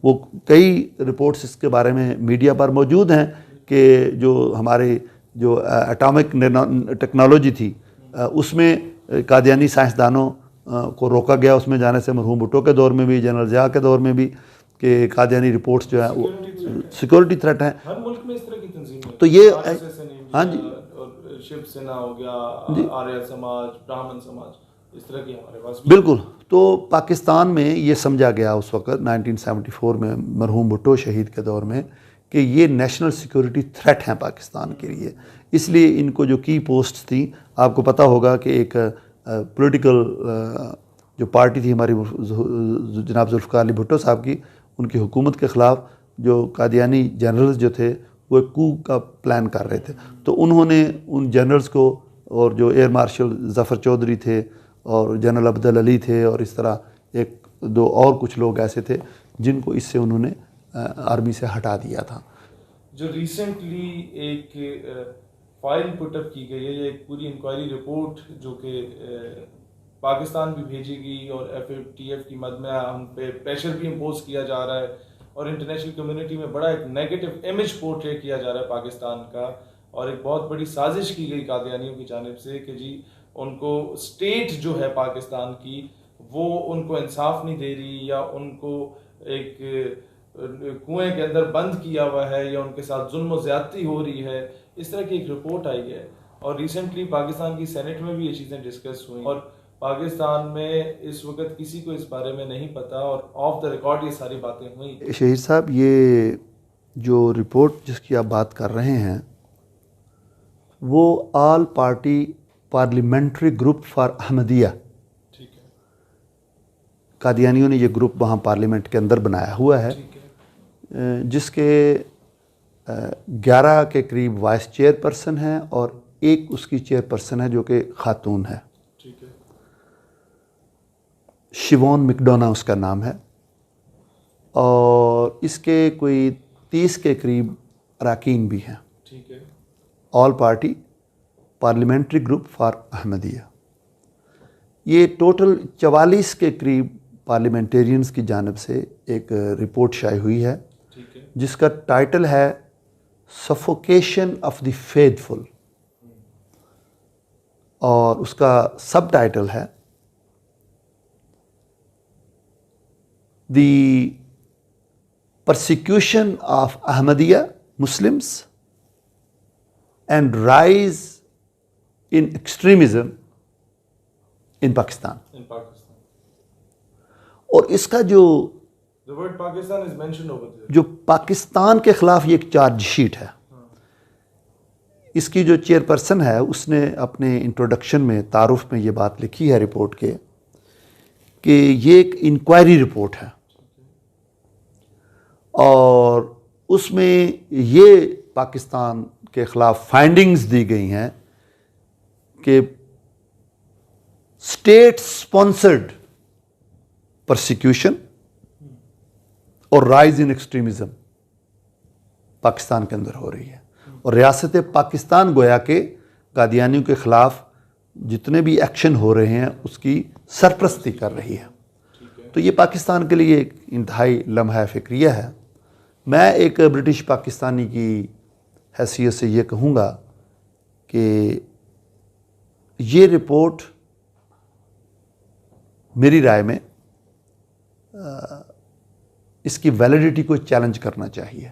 وہ کئی رپورٹس اس کے بارے میں میڈیا پر موجود ہیں کہ جو ہمارے جو اٹامک ٹیکنالوجی تھی اس میں قادیانی سائنسدانوں کو روکا گیا اس میں جانے سے، مرحوم بھٹو کے دور میں بھی، جنرل ضیاء کے دور میں بھی، کہ قادیانی رپورٹس جو ہیں وہ سیکورٹی تھریٹ ہیں. ہر ملک میں اس طرح کی تنظیمیں، تو یہ ہاں جی، شیو سینا ہو گیا، آریہ سماج، برہمن سماج، اس طرح کی ہمارے پاس بالکل. تو پاکستان میں یہ سمجھا گیا اس وقت 1974 میں مرحوم بھٹو شہید کے دور میں کہ یہ نیشنل سیکورٹی تھریٹ ہیں پاکستان کے لیے. اس لیے ان کو جو کی پوسٹ تھیں، آپ کو پتہ ہوگا کہ ایک پولیٹیکل جو پارٹی تھی ہماری جناب ذوالفقار علی بھٹو صاحب کی، ان کی حکومت کے خلاف جو قادیانی جنرلز جو تھے وہ ایک کو کا پلان کر رہے تھے. تو انہوں نے ان جنرلز کو، اور جو ایئر مارشل ظفر چودھری تھے اور جنرل عبدل علی تھے، اور اس طرح ایک دو اور کچھ لوگ ایسے تھے جن کو اس سے انہوں نے آرمی سے ہٹا دیا تھا. جو ریسنٹلی ایک فائل پٹ اپ کی گئی ہے، یہ ایک پوری انکوائری رپورٹ جو کہ پاکستان بھی بھیجی گئی، اور FATF کی مد میں ہم پہ پریشر بھی امپوز کیا جا رہا ہے، اور انٹرنیشنل کمیونٹی میں بڑا ایک نیگیٹو امیج پورٹری کیا جا رہا ہے پاکستان کا، اور ایک بہت بڑی سازش کی گئی قادیانیوں کی جانب سے کہ جی ان کو اسٹیٹ جو ہے پاکستان کی وہ ان کو انصاف نہیں دے رہی، یا ان کو ایک کنویں کے اندر بند کیا ہوا ہے، یا ان کے ساتھ ظلم و زیادتی ہو رہی ہے. اس طرح کی ایک رپورٹ آئی ہے، اور ریسنٹلی پاکستان کی سینٹ میں بھی یہ چیزیں ڈسکس ہوئیں، اور پاکستان میں اس وقت کسی کو اس بارے میں نہیں پتا، اور آف دا ریکارڈ یہ ساری باتیں ہوئیں. شہید صاحب، یہ جو رپورٹ جس کی آپ بات کر رہے ہیں وہ all party parliamentary group for Ahmadiyya, قادیانیوں نے یہ گروپ وہاں پارلیمنٹ کے اندر بنایا ہوا ہے، جس کے 11 کے قریب وائس چیئر پرسن ہیں اور ایک اس کی چیئر پرسن ہے جو کہ خاتون ہے. شیوون مکڈونا اس کا نام ہے، اور اس کے کوئی 30 کے قریب اراکین بھی ہیں. آل party parliamentary group for Ahmadiyya. یہ ٹوٹل 44 کے قریب پارلیمنٹیرینز کی جانب سے ایک رپورٹ شائع ہوئی ہے، جس کا ٹائٹل ہے سفوکیشن آف دی فیتھفل، اور اس کا سب ٹائٹل ہے the persecution of Ahmadiyya Muslims and rise in extremism in Pakistan. اور اس کا جو پاکستان کے خلاف یہ ایک چارج شیٹ ہے، اس کی جو چیئر پرسن ہے اس نے اپنے انٹروڈکشن میں، تعارف میں یہ بات لکھی ہے رپورٹ کے کہ یہ ایک انکوائری رپورٹ ہے، اور اس میں یہ پاکستان کے خلاف فائنڈنگز دی گئی ہیں کہ اسٹیٹ اسپانسرڈ پرسیکیوشن اور رائز ان ایکسٹریمزم پاکستان کے اندر ہو رہی ہے، اور ریاست پاکستان گویا کہ قادیانیوں کے خلاف جتنے بھی ایکشن ہو رہے ہیں اس کی سرپرستی کر رہی ہے. تو یہ پاکستان کے لیے ایک انتہائی لمحہ فکریہ ہے. میں ایک برٹش پاکستانی کی حیثیت سے یہ کہوں گا کہ یہ رپورٹ میری رائے میں اس کی ویلیڈیٹی کو چیلنج کرنا چاہیے،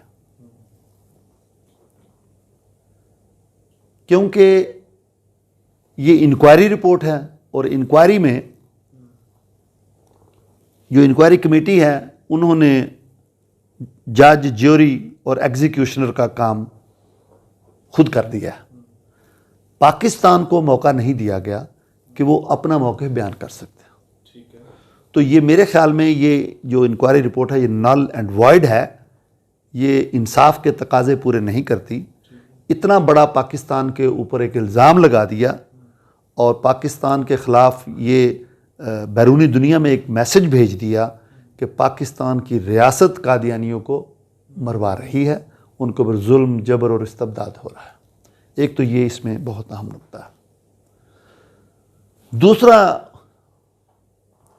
کیونکہ یہ انکوائری رپورٹ ہے، اور انکوائری میں جو انکوائری کمیٹی ہے انہوں نے جج، جیوری اور ایگزیکیوشنر کا کام خود کر دیا ہے. پاکستان کو موقع نہیں دیا گیا کہ وہ اپنا موقف بیان کر سکتے. تو یہ میرے خیال میں یہ جو انکوائری رپورٹ ہے یہ نل اینڈ وائڈ ہے، یہ انصاف کے تقاضے پورے نہیں کرتی. اتنا بڑا پاکستان کے اوپر ایک الزام لگا دیا، اور پاکستان کے خلاف یہ بیرونی دنیا میں ایک میسج بھیج دیا کہ پاکستان کی ریاست قادیانیوں کو مروا رہی ہے، ان کو پر ظلم، جبر اور استبداد ہو رہا ہے. ایک تو یہ اس میں بہت اہم نقطہ ہے. دوسرا،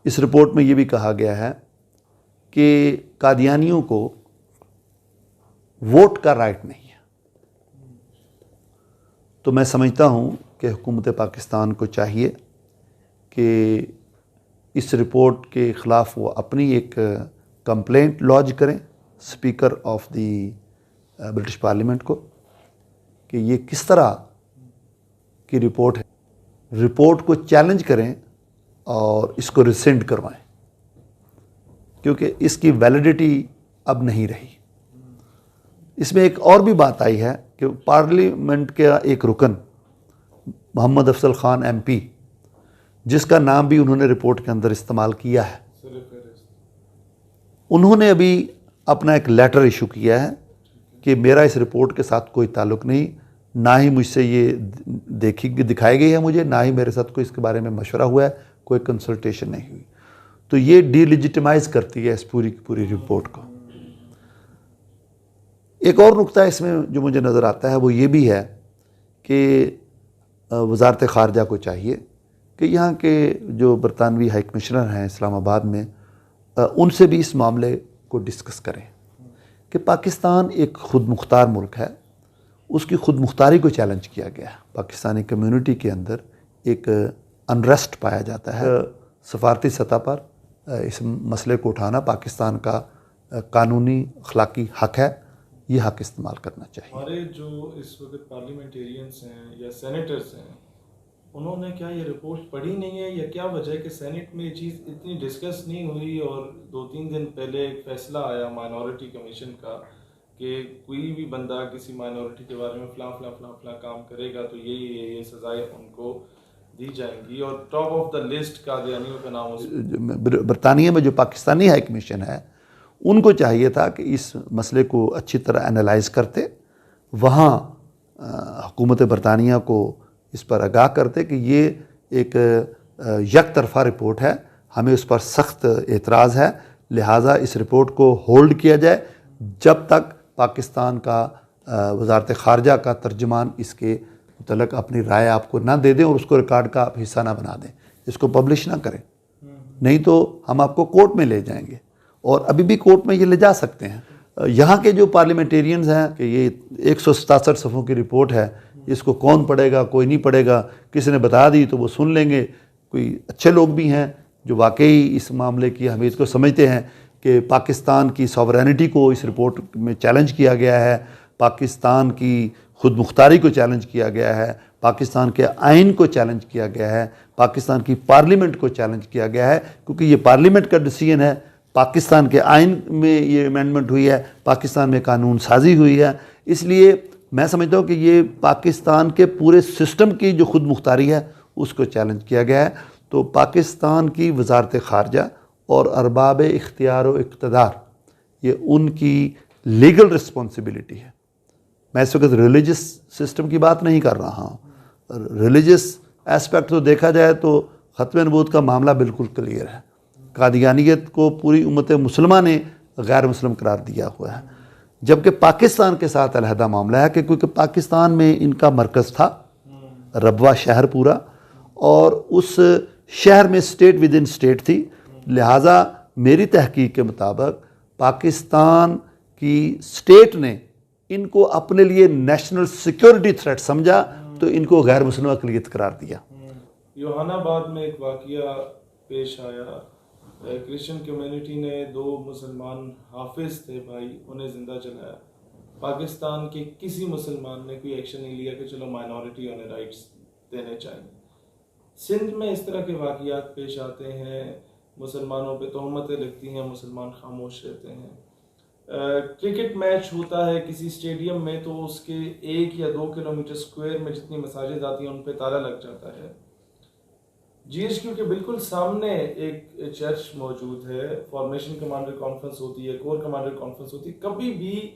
اس رپورٹ میں یہ بھی کہا گیا ہے کہ قادیانیوں کو ووٹ کا رائٹ نہیں ہے. تو میں سمجھتا ہوں کہ حکومت پاکستان کو چاہیے کہ اس رپورٹ کے خلاف وہ اپنی ایک کمپلینٹ لانچ کریں speaker of the British parliament کو کہ یہ کس طرح کی رپورٹ ہے. رپورٹ کو چیلنج کریں اور اس کو ریسینڈ کروائیں کیونکہ اس کی ویلیڈیٹی اب نہیں رہی. اس میں ایک اور بھی بات آئی ہے کہ پارلیمنٹ کا ایک رکن محمد افضل خان ایم پی جس کا نام بھی انہوں نے رپورٹ کے اندر استعمال کیا ہے, انہوں نے ابھی اپنا ایک لیٹر ایشو کیا ہے کہ میرا اس رپورٹ کے ساتھ کوئی تعلق نہیں, نہ ہی مجھ سے یہ دکھائی گئی ہے مجھے, نہ ہی میرے ساتھ کوئی اس کے بارے میں مشورہ ہوا ہے, کوئی کنسلٹیشن نہیں ہوئی. تو یہ ڈی لیجیٹیمائز کرتی ہے اس پوری کی پوری رپورٹ کو. ایک اور نقطہ اس میں جو مجھے نظر آتا ہے وہ یہ بھی ہے کہ وزارت خارجہ کو چاہیے کہ یہاں کے جو برطانوی ہائی کمشنر ہیں اسلام آباد میں ان سے بھی اس معاملے کو ڈسکس کریں کہ پاکستان ایک خود مختار ملک ہے, اس کی خود مختاری کو چیلنج کیا گیا ہے. پاکستانی کمیونٹی کے اندر ایک انریسٹ پایا جاتا ہے. سفارتی سطح پر اس مسئلے کو اٹھانا پاکستان کا قانونی اخلاقی حق ہے, یہ حق استعمال کرنا چاہیے. ہمارے جو اس وقت پارلیمنٹیرینس ہیں یا سینیٹرز ہیں انہوں نے کیا یہ رپورٹ پڑھی نہیں ہے, یا کیا وجہ ہے کہ سینٹ میں یہ چیز اتنی ڈسکس نہیں ہوئی اور 2-3 دن پہلے ایک فیصلہ آیا مائنورٹی کمیشن کا کہ کوئی بھی بندہ کسی مائنورٹی کے بارے میں فلاں فلاں فلاں فلاں کام کرے گا تو یہ سزائیں ان کو دی جائیں گی, اور ٹاپ آف دا لسٹ قادیانیوں کا نام برطانیہ میں جو پاکستانی ہائی کمیشن ہے ان کو چاہیے تھا کہ اس مسئلے کو اچھی طرح انالائز کرتے, وہاں حکومت برطانیہ کو اس پر آگاہ کرتے کہ یہ ایک یک طرفہ رپورٹ ہے, ہمیں اس پر سخت اعتراض ہے, لہٰذا اس رپورٹ کو ہولڈ کیا جائے جب تک پاکستان کا وزارت خارجہ کا ترجمان اس کے متعلق اپنی رائے آپ کو نہ دے دیں اور اس کو ریکارڈ کا آپ حصہ نہ بنا دیں, اس کو پبلش نہ کریں, نہیں تو ہم آپ کو کورٹ میں لے جائیں گے. اور ابھی بھی کورٹ میں یہ لے جا سکتے ہیں. یہاں کے جو پارلیمنٹیرینز ہیں کہ یہ 167 صفحوں کی رپورٹ ہے, اس کو کون پڑھے گا, کوئی نہیں پڑھے گا, کسی نے بتا دی تو وہ سن لیں گے. کوئی اچھے لوگ بھی ہیں جو واقعی اس معاملے کی اہمیت کو سمجھتے ہیں کہ پاکستان کی سوورینٹی کو اس رپورٹ میں چیلنج کیا گیا ہے, پاکستان کی خود مختاری کو چیلنج کیا گیا ہے, پاکستان کے آئین کو چیلنج کیا گیا ہے, پاکستان کی پارلیمنٹ کو چیلنج کیا گیا ہے, کیونکہ یہ پارلیمنٹ کا ڈیسیژن ہے, پاکستان کے آئین میں یہ امینڈمنٹ ہوئی ہے, پاکستان میں قانون سازی ہوئی ہے. اس لیے میں سمجھتا ہوں کہ یہ پاکستان کے پورے سسٹم کی جو خود مختاری ہے اس کو چیلنج کیا گیا ہے. تو پاکستان کی وزارت خارجہ اور ارباب اختیار و اقتدار یہ ان کی لیگل رسپانسبلٹی ہے. میں اس وقت ریلیجس سسٹم کی بات نہیں کر رہا ہوں, ریلیجس اسپیکٹ تو دیکھا جائے تو ختم نبوت کا معاملہ بالکل کلیئر ہے. قادیانیت کو پوری امت مسلمہ نے غیر مسلم قرار دیا ہوا ہے, جبکہ پاکستان کے ساتھ علیحدہ معاملہ ہے کہ کیونکہ پاکستان میں ان کا مرکز تھا ربوہ شہر پورا, اور اس شہر میں اسٹیٹ ود ان اسٹیٹ تھی. لہٰذا میری تحقیق کے مطابق پاکستان کی اسٹیٹ نے ان کو اپنے لیے نیشنل سیکیورٹی تھریٹ سمجھا تو ان کو غیر مسلم اقلیت قرار دیا. یوحنا آباد میں ایک واقعہ پیش آیا, کرسچن کمیونٹی نے 2 مسلمان حافظ تھے بھائی, انہیں زندہ جلایا. پاکستان کے کسی مسلمان نے کوئی ایکشن نہیں لیا کہ چلو مائنورٹی انہیں رائٹس دینے چاہیے. سندھ میں اس طرح کے واقعات پیش آتے ہیں, مسلمانوں پہ تہمتیں لگتی ہیں, مسلمان خاموش رہتے ہیں. کرکٹ میچ ہوتا ہے کسی اسٹیڈیم میں تو اس کے 1 یا 2 کلومیٹر اسکوائر میں جتنی مساجد آتی ہیں ان پہ تالا لگ جاتا ہے. جی ایچ کیو کے بالکل سامنے ایک چرچ موجود ہے, فارمیشن کمانڈر کانفرنس ہوتی ہے, کور کمانڈر کانفرنس ہوتی ہے, کبھی بھی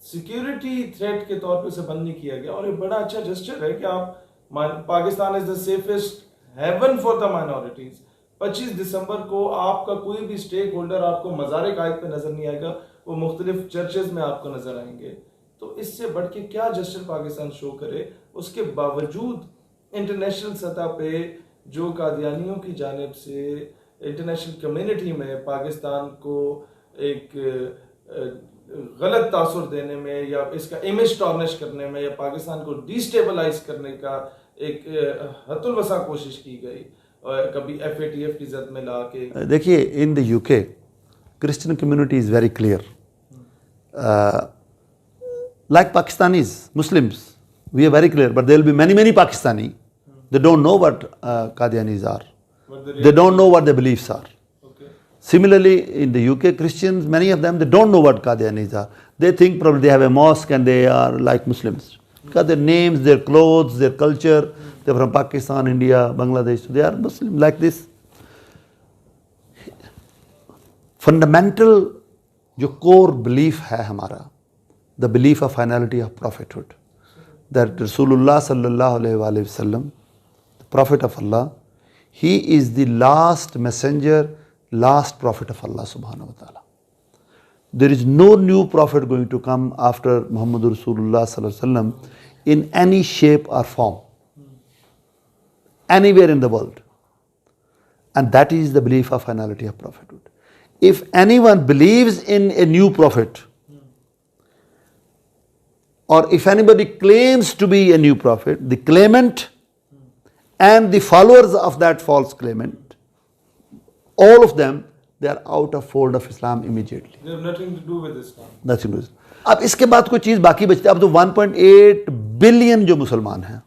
سیکیورٹی تھریٹ کے طور پہ اسے بند نہیں کیا گیا. اور یہ بڑا اچھا جسچر ہے کہ آپ Pakistan is the safest haven for the minorities. 25 دسمبر کو آپ کا کوئی بھی اسٹیک ہولڈر آپ کو مزار قائد پہ نظر نہیں آئے گا, وہ مختلف چرچز میں آپ کو نظر آئیں گے. تو اس سے بڑھ کے کیا جسچر پاکستان شو کرے. اس کے باوجود انٹرنیشنل سطح پہ جو قادیانیوں کی جانب سے انٹرنیشنل کمیونٹی میں پاکستان کو ایک غلط تاثر دینے میں یا اس کا امیج ٹارنش کرنے میں یا پاکستان کو ڈیسٹیبلائز کرنے کا ایک حد الوسع کوشش کی گئی، کبھی FATF کی زد میں لا کے. دیکھیے ان دی UK Christian community is very clear. Like Pakistanis, Muslims, we are very clear, but there will be many Pakistani. They don't know what Qadianis are. They don't know what their beliefs are. Okay. Similarly, in the UK Christians, many of them, they don't know what Qadianis are. They think probably they have a mosque and they are like Muslims. Because their names, their clothes, their culture, they're from Pakistan, India, Bangladesh, so they are Muslim like this. Fundamental جو core belief ہے ہمارا, the belief of finality of prophethood, that Rasulullah sallallahu alayhi wa sallam, the prophet of Allah, he is the last messenger, last prophet of Allah subhanahu wa ta'ala. There is no new prophet going to come after Muhammad Rasulullah sallallahu alayhi wa sallam in any shape or form, anywhere in the world. And that is the belief of finality of prophethood. If anyone believes in a new prophet, or if anybody claims to be a new prophet, the claimant and the followers of that false claimant, all of them, they are out of fold of Islam immediately. They have nothing to do with Islam. Nothing to do. اب اس کے بعد کوئی چیز باقی بچتی ہے. اب تو 1.8 بلین جو مسلمان ہیں,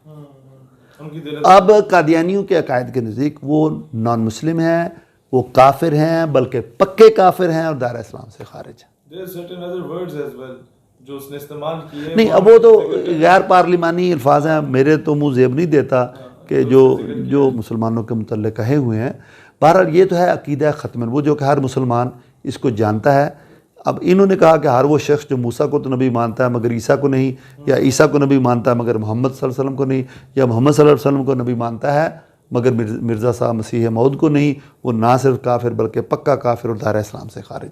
اب قادیانیوں کے عقائد کے نزدیک وہ نان مسلم ہیں, وہ کافر ہیں, بلکہ پکے کافر ہیں اور دائرہ اسلام سے خارج ہیں. There are certain other words as well جو اس نے استعمال کیے. نہیں, اب وہ تو غیر پارلیمانی الفاظ ہیں, میرے تو منہ زیب نہیں دیتا کہ جو مسلمانوں کے متعلق کہے ہوئے ہیں. بہرحال یہ تو ہے عقیدہ ختم وہ جو کہ ہر مسلمان اس کو جانتا ہے. اب انہوں نے کہا کہ ہر وہ شخص جو موسیٰ کو تو نبی مانتا ہے مگر عیسیٰ کو نہیں, یا عیسیٰ کو نبی مانتا ہے مگر محمد صلی اللہ علیہ وسلم کو نہیں, یا محمد صلی اللہ علیہ وسلم کو نبی مانتا ہے مگر مرزا صاحب مسیح موعود کو نہیں, وہ نہ صرف کافر بلکہ پکا کافر اور دائرہ اسلام سے خارج.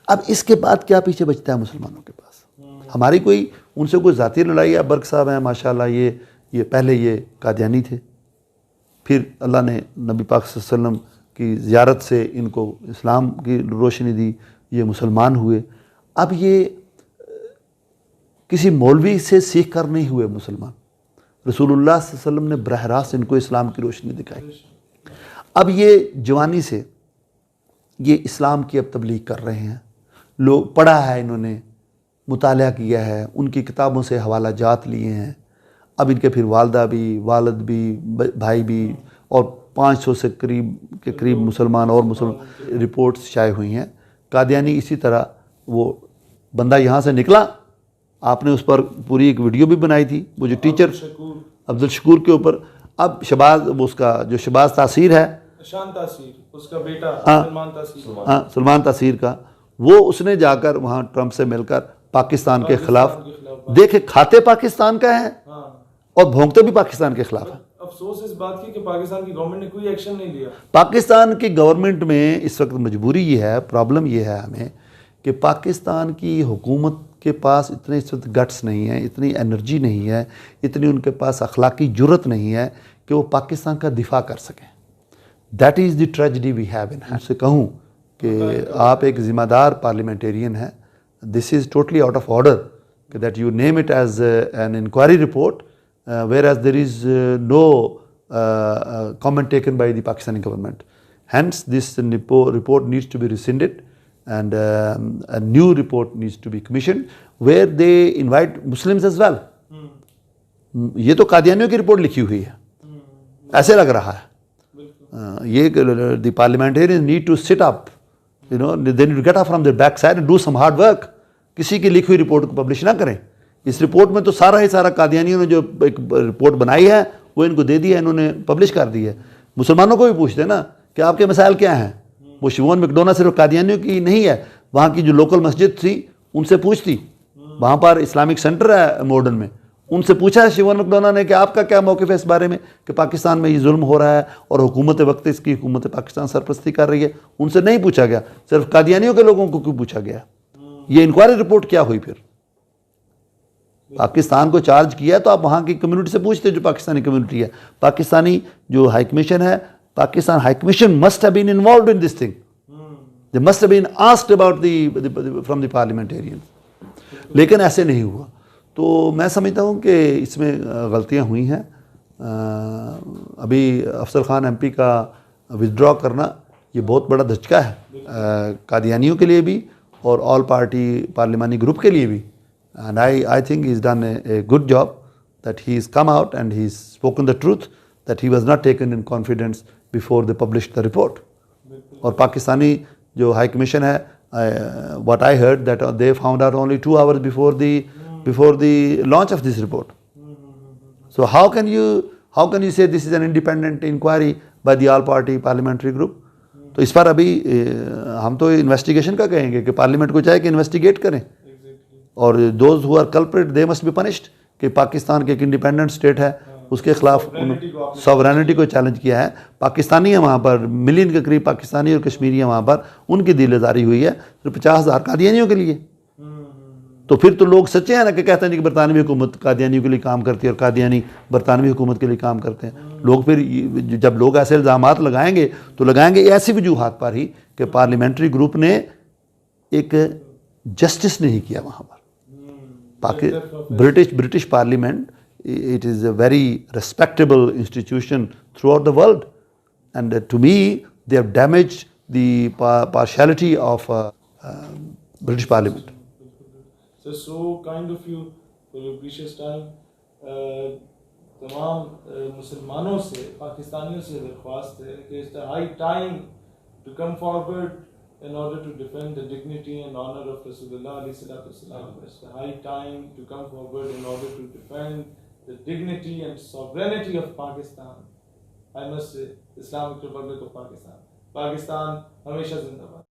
اب اس کے بعد کیا پیچھے بچتا ہے مسلمانوں کے پاس؟ ہماری کوئی ان سے کوئی ذاتی لڑائی ہے. برق صاحب ہیں ماشاءاللہ, یہ پہلے یہ قادیانی تھے, پھر اللہ نے نبی پاک صلی اللہ علیہ وسلم کی زیارت سے ان کو اسلام کی روشنی دی, یہ مسلمان ہوئے. اب یہ کسی مولوی سے سیکھ کر نہیں ہوئے مسلمان, رسول اللہ صلی اللہ علیہ وسلم نے براہ راست ان کو اسلام کی روشنی دکھائی. اب یہ جوانی سے یہ اسلام کی اب تبلیغ کر رہے ہیں. لوگ پڑھا ہے, انہوں نے مطالعہ کیا ہے, ان کی کتابوں سے حوالہ جات لیے ہیں. اب ان کے پھر والدہ بھی, والد بھی, بھائی بھی, اور 500 سے قریب مسلمان اور مسلمان رپورٹس شائع ہوئی ہیں. قادیانی اسی طرح, وہ بندہ یہاں سے نکلا, آپ نے اس پر پوری ایک ویڈیو بھی بنائی تھی, وہ جو ٹیچر عبدالشکور کے اوپر. اب شباز, اس کا جو شباز تاثیر ہے, شان تاثیر, اس کا بیٹا سلمان تاثیر, سلمان تاثیر کا, وہ اس نے جا کر وہاں ٹرمپ سے مل کر پاکستان کے خلاف, دیکھے کھاتے پاکستان کا ہے اور بھونکتے بھی پاکستان کے خلاف ہے. افسوس اس بات کی کہ پاکستان کی گورنمنٹ نے کوئی ایکشن نہیں لیا. پاکستان کی گورنمنٹ میں اس وقت مجبوری یہ ہے, پرابلم یہ ہے ہمیں کہ پاکستان کی حکومت کے پاس اتنے اس وقت گٹس نہیں ہیں, اتنی انرجی نہیں ہے, اتنی ان کے پاس اخلاقی جرت نہیں ہے کہ وہ پاکستان کا دفاع کر سکیں. That is the tragedy we have in hand. سے کہوں کہ آپ ایک ذمہ دار پارلیمنٹیرین ہیں, this is totally out of order that you name it as an inquiry report whereas there is no comment taken by the Pakistani government. Hence this report needs to be rescinded and a new report needs to be commissioned where they invite Muslims as well. یہ تو قادیانیوں کی report لکھی ہوئی ہے, ایسے لگ رہا ہے. یہ the parliamentarians need to sit up, they need to get up from their backside and do some hard work. کسی کی لکھی ہوئی رپورٹ کو پبلش نہ کریں. اس رپورٹ میں تو سارا قادیانیوں نے جو ایک رپورٹ بنائی ہے وہ ان کو دے دیا, انہوں نے پبلش کر دی ہے. مسلمانوں کو بھی پوچھتے نا کہ آپ کے مسائل کیا ہیں. وہ شیوون میکڈونا صرف قادیانیوں کی نہیں ہے, وہاں کی جو لوکل مسجد تھی ان سے پوچھتی, وہاں پر اسلامک سینٹر ہے ماڈرن میں, ان سے پوچھا ہے شیوون میکڈونا نے کہ آپ کا کیا موقف ہے اس بارے میں کہ پاکستان میں یہ ظلم ہو رہا ہے اور حکومت وقت اس کی حکومت پاکستان سرپرستی کر رہی ہے. ان سے نہیں پوچھا گیا, صرف قادیانیوں کے لوگوں کو کیوں پوچھا گیا. یہ انکوائری رپورٹ کیا ہوئی؟ پھر پاکستان کو چارج کیا تو آپ وہاں کی کمیونٹی سے پوچھتے جو پاکستانی کمیونٹی ہے. پاکستانی جو ہائی کمیشن ہے, Pakistan high commission must have been involved in this thing. They must have been asked about from the parliamentarians. لیکن ایسے نہیں ہوا. تو میں سمجھتا ہوں کہ اس میں غلطیاں ہوئی ہیں. ابھی افضل خان ایم پی کا ودرا کرنا یہ بہت بڑا دھچکا ہے قادیانیوں کے لیے بھی اور آل پارٹی پارلیمانی گروپ کے لیے بھی. And I think he is done a good job that he is come out and he is spoken the truth that he was not taken in confidence before they publish the report. اور پاکستانی جو high commission ہے, what I heard that they found out only 2 hours before the launch of this report. So how can you say this is an independent inquiry by the all party parliamentary group? تو اس پر ابھی ہم تو investigation کا کہیں گے کہ parliament کو چاہے کہ انویسٹیگیٹ کریں, اور those who are culprit they must be punished. کہ پاکستان کے ایک انڈیپینڈنٹ اسٹیٹ ہے, اس کے خلاف سوورینٹی کو چیلنج کیا ہے. پاکستانی ہیں وہاں پر, ملین کے قریب پاکستانی اور کشمیری ہیں وہاں پر, ان کی دل آزاری ہوئی ہے. پھر 50,000 قادیانیوں کے لیے. تو پھر تو لوگ سچے ہیں نا کہ کہتے ہیں کہ برطانوی حکومت قادیانیوں کے لیے کام کرتی ہے اور قادیانی برطانوی حکومت کے لیے کام کرتے ہیں. لوگ پھر جب لوگ ایسے الزامات لگائیں گے تو لگائیں گے ایسی وجوہات پر ہی کہ پارلیمنٹری گروپ نے ایک جسٹس نہیں کیا وہاں پر. British Parliament, it is a very respectable institution throughout the world, and to me they have damaged the partiality of British Parliament. So kind of you for your precious time. تمام مسلمانوں سے, پاکستانیوں سے درخواست ہے کہ it's the high time to come forward in order to defend the dignity and honor of Rasulullah alayhi salatu wasalam. It's the high time to come forward in order to defend the dignity and sovereignty of Pakistan. I must say, Islamic Republic of Pakistan. Pakistan ہمیشہ زندہ باد.